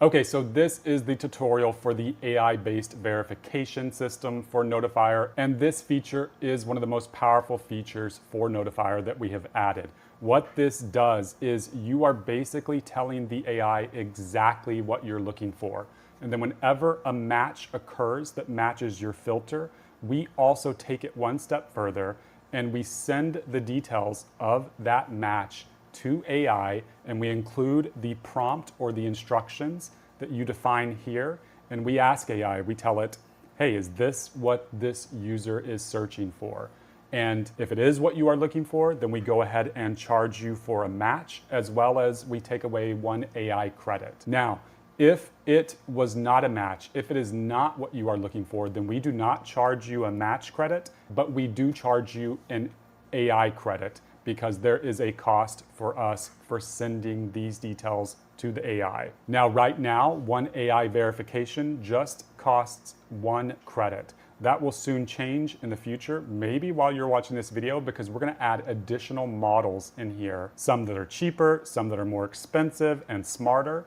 Okay, so this is the tutorial for the AI-based verification system for Notifier, and this feature is one of the most powerful features for Notifier that we have added. What this does is you are basically telling the AI exactly what you're looking for. And then whenever a match occurs that matches your filter, we also take it one step further and we send the details of that match to AI, and we include the prompt or the instructions that you define here, and we ask AI, we tell it, hey, is this what this user is searching for? And if it is what you are looking for, then we go ahead and charge you for a match, as well as we take away 1 AI credit. Now, if it was not a match, if it is not what you are looking for, then we do not charge you a match credit, but we do charge you an AI credit, because there is a cost for us for sending these details to the AI. Now, right now, 1 AI verification just costs 1 credit. That will soon change in the future, maybe while you're watching this video, because we're gonna add additional models in here. Some that are cheaper, some that are more expensive and smarter,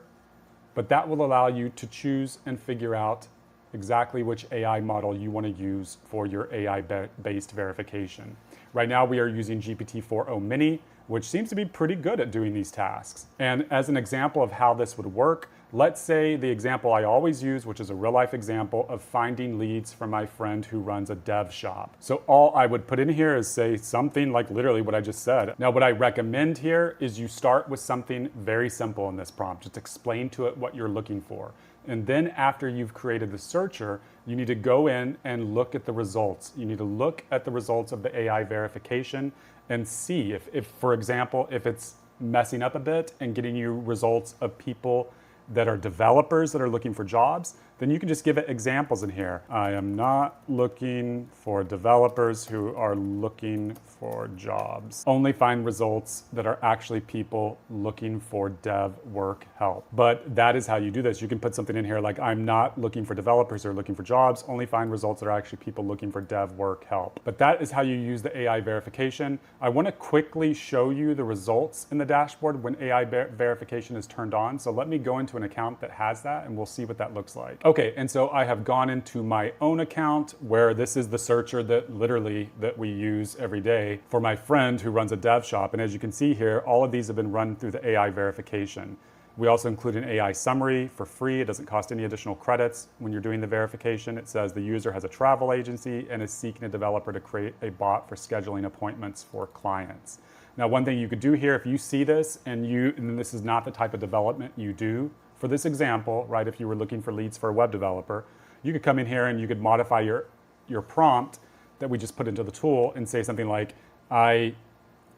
but that will allow you to choose and figure out exactly which AI model you want to use for your AI-based verification. Right now we are using GPT-4o Mini, which seems to be pretty good at doing these tasks. And as an example of how this would work, let's say the example I always use, which is a real life example of finding leads for my friend who runs a dev shop. So all I would put in here is say something like literally what I just said. Now what I recommend here is you start with something very simple in this prompt. Just explain to it what you're looking for. And then after you've created the searcher, you need to go in and look at the results. You need to look at the results of the AI verification and see if for example, if it's messing up a bit and getting you results of people that are developers that are looking for jobs, then you can just give it examples in here. I am not looking for developers who are looking for jobs. Only find results that are actually people looking for dev work help. But that is how you do this. You can put something in here like, I'm not looking for developers who are looking for jobs, only find results that are actually people looking for dev work help. But that is how you use the AI verification. I want to quickly show you the results in the dashboard when AI verification is turned on. So let me go into an account that has that and we'll see what that looks like. Okay, and so I have gone into my own account where this is the searcher that we use every day for my friend who runs a dev shop. And as you can see here, all of these have been run through the AI verification. We also include an AI summary for free. It doesn't cost any additional credits. When you're doing the verification, it says the user has a travel agency and is seeking a developer to create a bot for scheduling appointments for clients. Now, one thing you could do here, if you see this and this is not the type of development you do, for this example, right, if you were looking for leads for a web developer, you could come in here and you could modify your prompt that we just put into the tool and say something like, I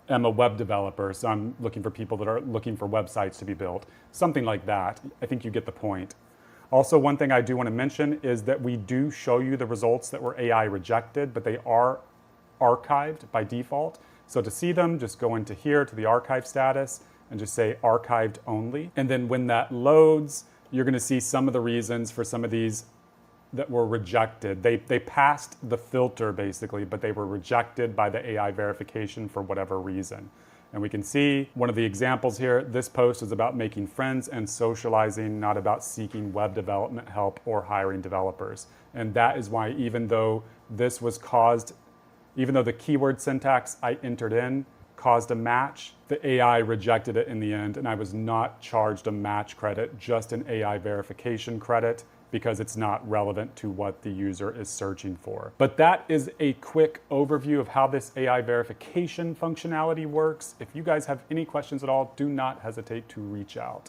am a web developer, so I'm looking for people that are looking for websites to be built. Something like that. I think you get the point. Also, one thing I do want to mention is that we do show you the results that were AI rejected, but they are archived by default. So to see them, just go into here to the archive status and just say archived only. And then when that loads, you're gonna see some of the reasons for some of these that were rejected. They passed the filter basically, but they were rejected by the AI verification for whatever reason. And we can see one of the examples here, this post is about making friends and socializing, not about seeking web development help or hiring developers. And that is why even though this was caused, even though the keyword syntax I entered in caused a match, the AI rejected it in the end, and I was not charged a match credit, just an AI verification credit, because it's not relevant to what the user is searching for. But that is a quick overview of how this AI verification functionality works. If you guys have any questions at all, do not hesitate to reach out.